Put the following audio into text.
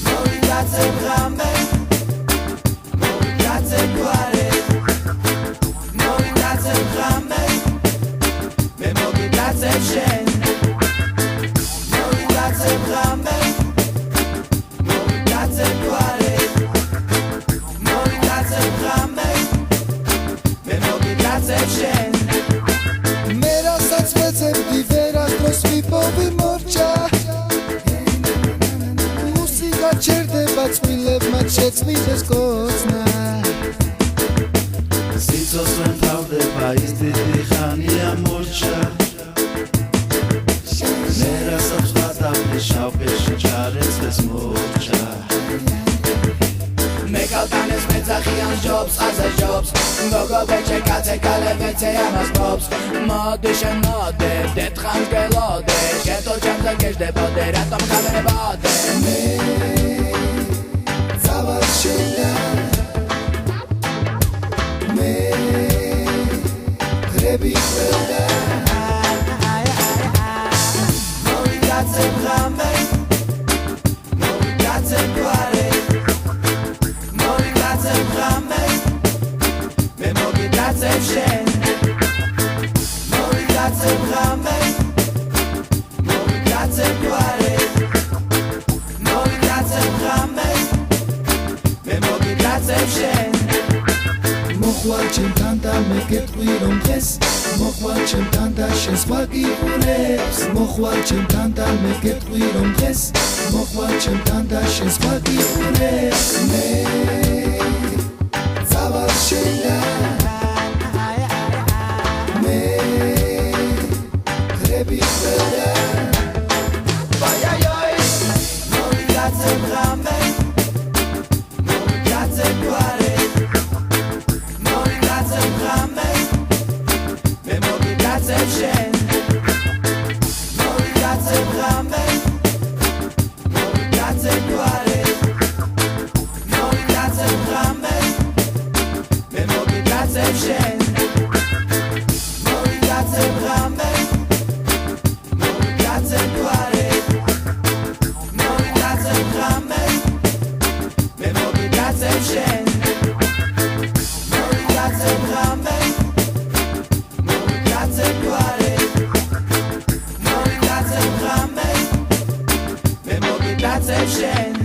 Mowi tacem jobs Gogo veche katse kale veche amas pops Modi shenode, detran gelode Sheto chamza keshde bode, ratom kame bode Me Zavar shena Me Grebi kweda Mori katse brame Mori katse kware Mori katse brame Me mori katse shen Mori katse brame Mori katse kware Mori katse brame Me mori katse shen Mochwal ჩემთან და მე გეტყვი რომ დღეს მოხვალ ჩემთან და შენ სხვა გიყურებს მოხვალ ჩემთან და მე გეტყვი რომ დღეს მოხვალ ჩემთან და შენ სხვა გიყურებს მე წავალ შენთან მე ხრები ხვდა ვაიაიაი მორი კაცე ბრამე მორი კაცე გვარე Shen Mori katse brame Mori katse kware Mori katse brame Me mori katse shen Mori katse brame Mori katse kware Mori katse brame Me mori katse shen Mori katse brame Katse kware Mori katse brame Me mori katse shen